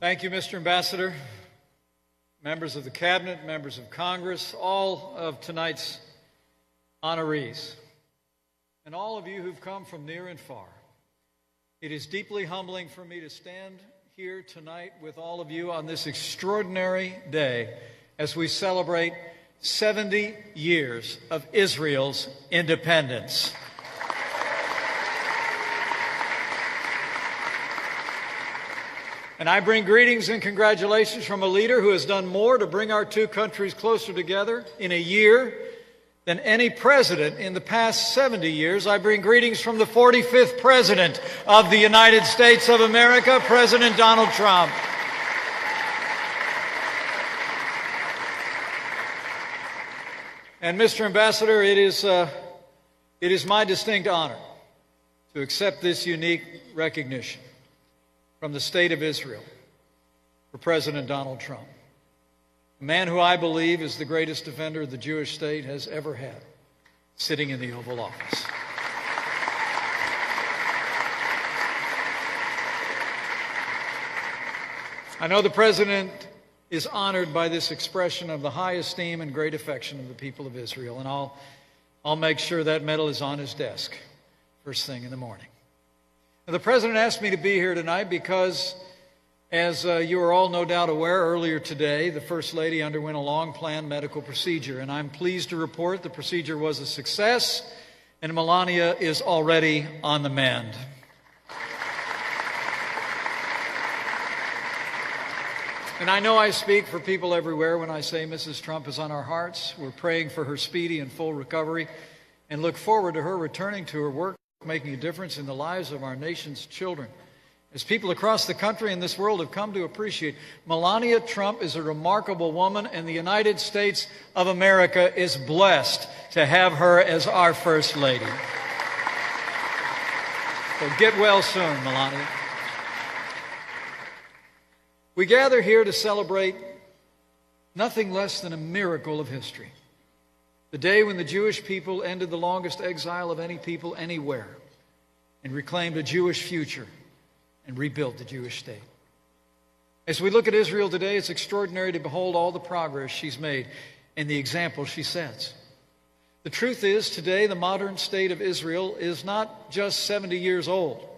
Thank you, Mr. Ambassador, members of the Cabinet, members of Congress, all of tonight's honorees, and all of you who've come from near and far. It is deeply humbling for me to stand here tonight with all of you on this extraordinary day as we celebrate 70 years of Israel's independence. And I bring greetings and congratulations from a leader who has done more to bring our two countries closer together in a year than any president in the past 70 years. I bring greetings from the 45th President of the United States of America, President Donald Trump. And Mr. Ambassador, it is my distinct honor to accept this unique recognition from the State of Israel for President Donald Trump, a man who I believe is the greatest defender the Jewish state has ever had, sitting in the Oval Office. I know the President is honored by this expression of the high esteem and great affection of the people of Israel, and I'll make sure that medal is on his desk first thing in the morning. Now, the President asked me to be here tonight because, as you are all no doubt aware, earlier today, the First Lady underwent a long-planned medical procedure, and I'm pleased to report the procedure was a success, and Melania is already on the mend. And I know I speak for people everywhere when I say Mrs. Trump is on our hearts. We're praying for her speedy and full recovery and look forward to her returning to her work, making a difference in the lives of our nation's children. As people across the country and this world have come to appreciate, Melania Trump is a remarkable woman, and the United States of America is blessed to have her as our First Lady. So get well soon, Melania. We gather here to celebrate nothing less than a miracle of history. The day when the Jewish people ended the longest exile of any people anywhere and reclaimed a Jewish future and rebuilt the Jewish state. As we look at Israel today, it's extraordinary to behold all the progress she's made and the example she sets. The truth is, today, the modern state of Israel is not just 70 years old.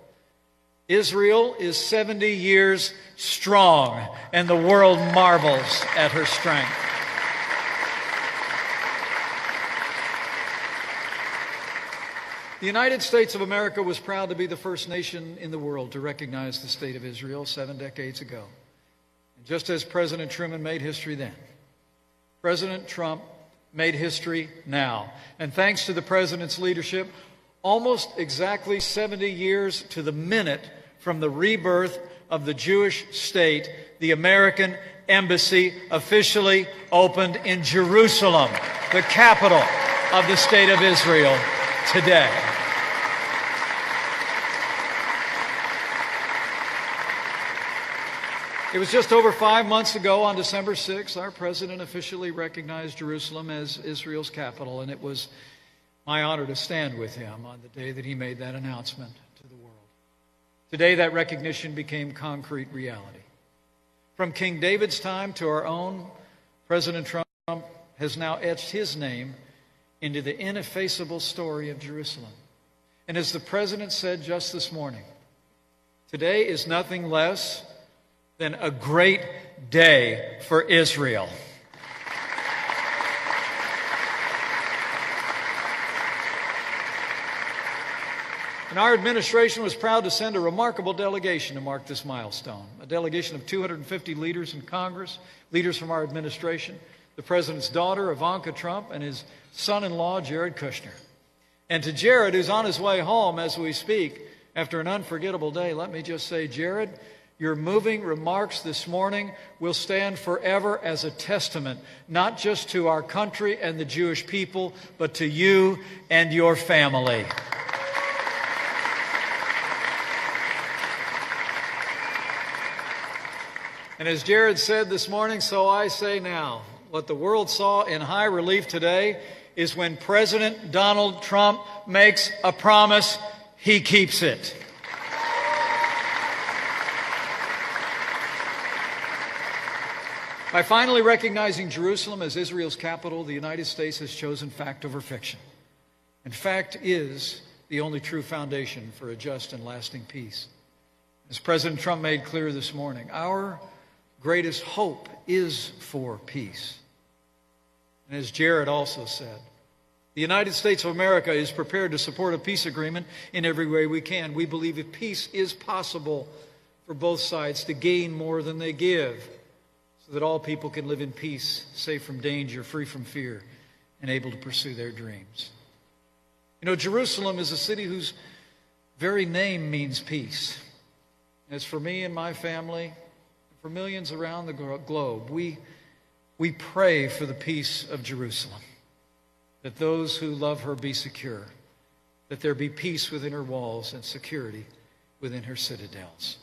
Israel is 70 years strong, and the world marvels at her strength. The United States of America was proud to be the first nation in the world to recognize the State of Israel 7 decades ago. And just as President Truman made history then, President Trump made history now. And thanks to the President's leadership, almost exactly 70 years to the minute from the rebirth of the Jewish state, the American Embassy officially opened in Jerusalem, the capital of the State of Israel, today. It was just over 5 months ago, on December 6th, our president officially recognized Jerusalem as Israel's capital, and it was my honor to stand with him on the day that he made that announcement to the world. Today, that recognition became concrete reality. From King David's time to our own, President Trump has now etched his name into the ineffaceable story of Jerusalem. And as the President said just this morning, today is nothing less than a great day for Israel. And our administration was proud to send a remarkable delegation to mark this milestone, a delegation of 250 leaders in Congress, leaders from our administration, the President's daughter, Ivanka Trump, and his son-in-law, Jared Kushner. And to Jared, who's on his way home as we speak, after an unforgettable day, let me just say, Jared, your moving remarks this morning will stand forever as a testament, not just to our country and the Jewish people, but to you and your family. And as Jared said this morning, so I say now, what the world saw in high relief today is when President Donald Trump makes a promise, he keeps it. By finally recognizing Jerusalem as Israel's capital, the United States has chosen fact over fiction. And fact is the only true foundation for a just and lasting peace. As President Trump made clear this morning, our greatest hope is for peace. And as Jared also said, the United States of America is prepared to support a peace agreement in every way we can. We believe that peace is possible for both sides to gain more than they give, so that all people can live in peace, safe from danger, free from fear, and able to pursue their dreams. You know, Jerusalem is a city whose very name means peace. As for me and my family, for millions around the globe, we pray for the peace of Jerusalem, that those who love her be secure, that there be peace within her walls and security within her citadels.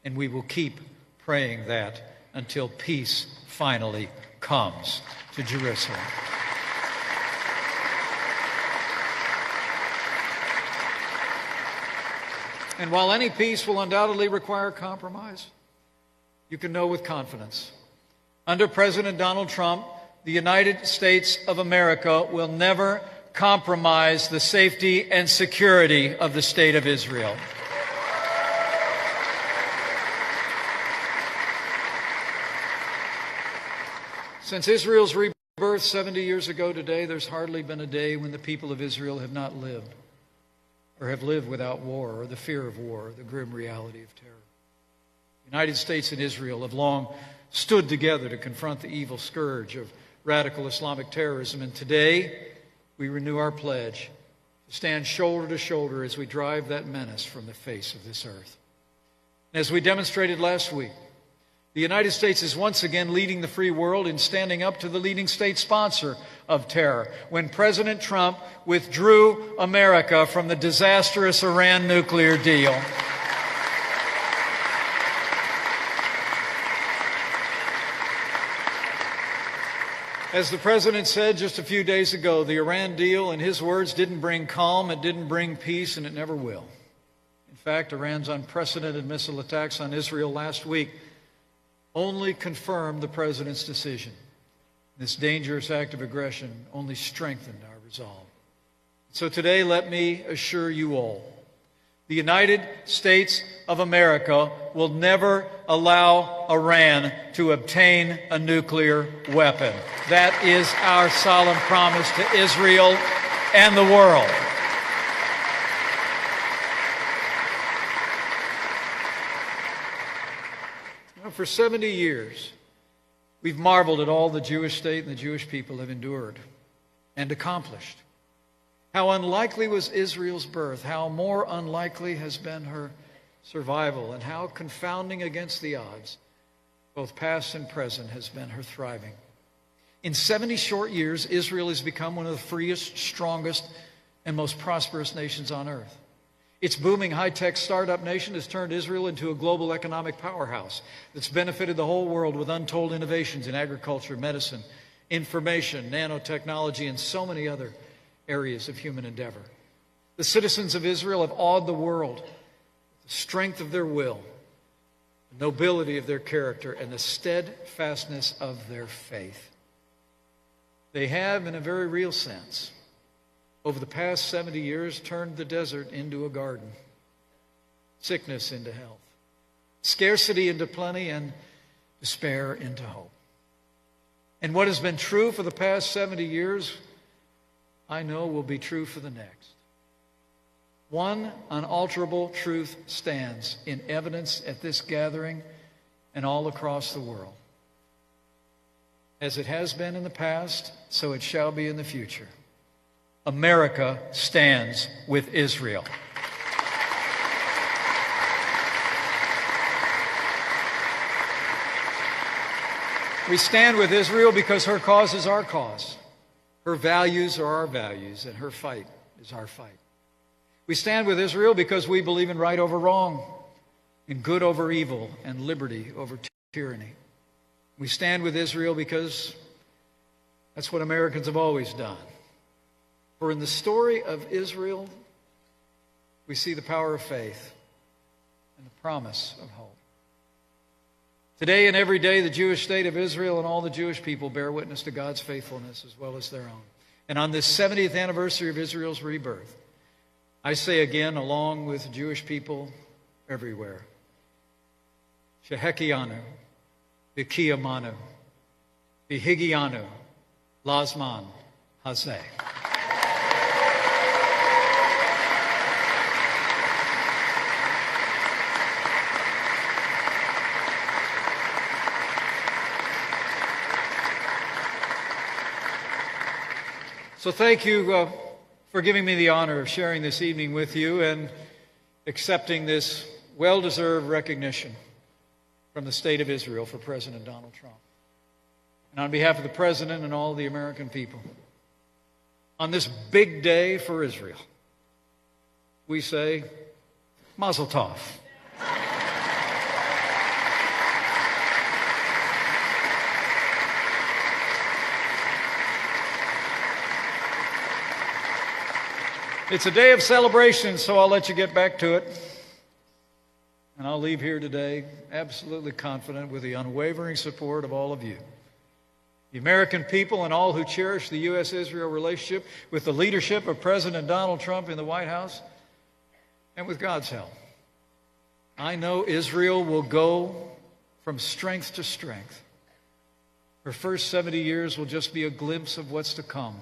And we will keep praying that until peace finally comes to Jerusalem. And while any peace will undoubtedly require compromise, you can know with confidence, under President Donald Trump, the United States of America will never compromise the safety and security of the State of Israel. Since Israel's rebirth 70 years ago today, there's hardly been a day when the people of Israel have not lived, or have lived without war, or the fear of war, the grim reality of terror. The United States and Israel have long stood together to confront the evil scourge of radical Islamic terrorism, and today we renew our pledge to stand shoulder to shoulder as we drive that menace from the face of this earth. As we demonstrated last week, the United States is once again leading the free world in standing up to the leading state sponsor of terror when President Trump withdrew America from the disastrous Iran nuclear deal. As the President said just a few days ago, the Iran deal, in his words, didn't bring calm, it didn't bring peace, and it never will. In fact, Iran's unprecedented missile attacks on Israel last week only confirmed the President's decision. This dangerous act of aggression only strengthened our resolve. So today, let me assure you all, the United States of America will never allow Iran to obtain a nuclear weapon. That is our solemn promise to Israel and the world. For 70 years, we've marveled at all the Jewish state and the Jewish people have endured and accomplished. How unlikely was Israel's birth, how more unlikely has been her survival, and how confounding against the odds, both past and present, has been her thriving. In 70 short years, Israel has become one of the freest, strongest, and most prosperous nations on earth. Its booming high-tech startup nation has turned Israel into a global economic powerhouse that's benefited the whole world with untold innovations in agriculture, medicine, information, nanotechnology, and so many other areas of human endeavor. The citizens of Israel have awed the world with the strength of their will, the nobility of their character, and the steadfastness of their faith. They have, in a very real sense, over the past 70 years, turned the desert into a garden, sickness into health, scarcity into plenty, and despair into hope. And what has been true for the past 70 years, I know will be true for the next. One unalterable truth stands in evidence at this gathering and all across the world. As it has been in the past, so it shall be in the future. America stands with Israel. We stand with Israel because her cause is our cause. Her values are our values, and her fight is our fight. We stand with Israel because we believe in right over wrong, in good over evil, and liberty over tyranny. We stand with Israel because that's what Americans have always done. For in the story of Israel, we see the power of faith and the promise of hope. Today and every day, the Jewish state of Israel and all the Jewish people bear witness to God's faithfulness as well as their own. And on this 70th anniversary of Israel's rebirth, I say again, along with Jewish people everywhere, Shehekianu, V'kiyamanu, V'higianu, Lazman Hazeh. So thank you for giving me the honor of sharing this evening with you and accepting this well-deserved recognition from the state of Israel for President Donald Trump. And on behalf of the President and all the American people, on this big day for Israel, we say, Mazel Tov. It's a day of celebration, so I'll let you get back to it. And I'll leave here today absolutely confident with the unwavering support of all of you, the American people and all who cherish the U.S.-Israel relationship, with the leadership of President Donald Trump in the White House, and with God's help. I know Israel will go from strength to strength. Her first 70 years will just be a glimpse of what's to come.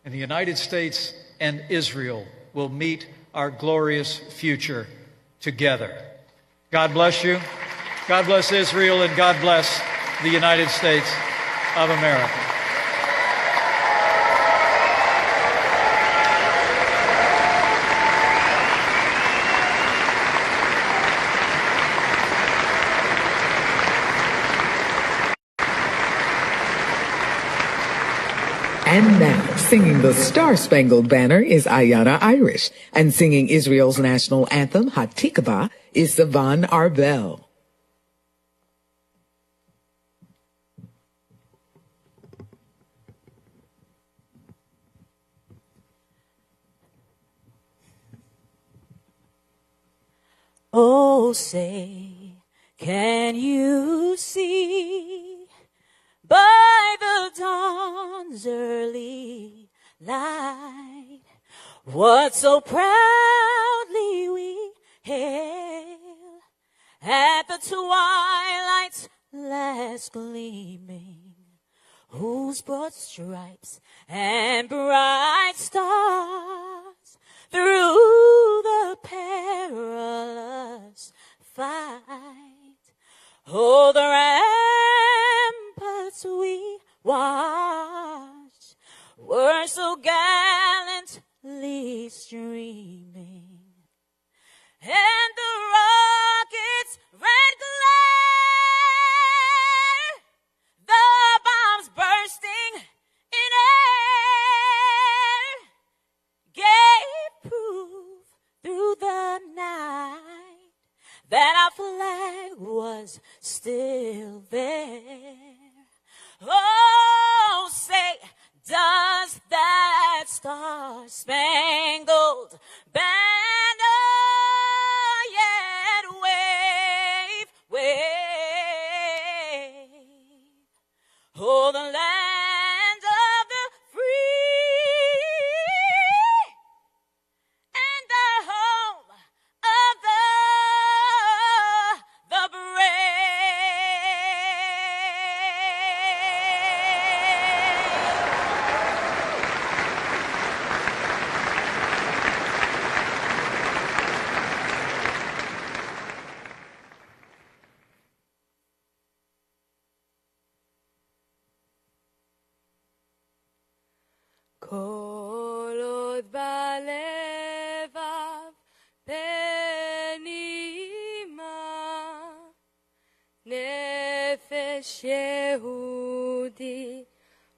And the United States and Israel will meet our glorious future together. God bless you. God bless Israel, and God bless the United States of America. And now, singing the Star-Spangled Banner is Ayana Irish, and singing Israel's national anthem, Hatikvah, is Savan Arbel. Oh, say, can you see by the dawn's early light what so proudly we hail at the twilight's last gleaming, whose broad stripes and bright stars through the perilous fight, oh, the ramparts we watched were so gallantly streaming, and the rockets' red glare, the bombs bursting in air, gave proof through the night that our flag was still there. Oh, say, does that star-spangled banner yet wave, wave? Oh, the land of the free and the home of the brave. כל עוד בלבב פנימה נפש יהודי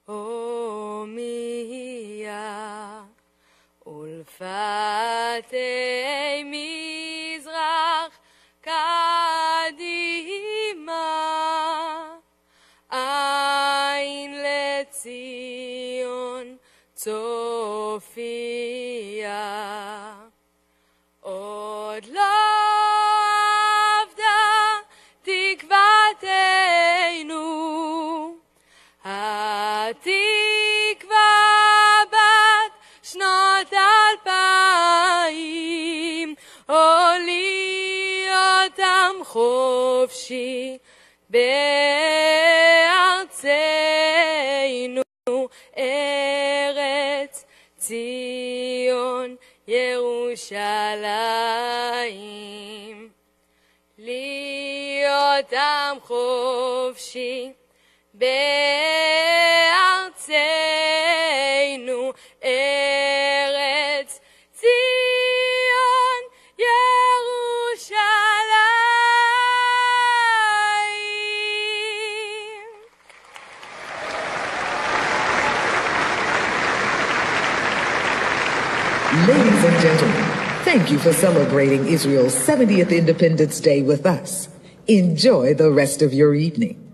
הומיה ולפתי מזרח קדימה עין לציון צופיה עוד לא אבדה תקוותנו חופשי בארצנו, ארץ ציון ירושלים. להיות עם חופשי בארצנו, ארץ ציון ירושלים. Ladies and gentlemen, thank you for celebrating Israel's 70th Independence Day with us. Enjoy the rest of your evening.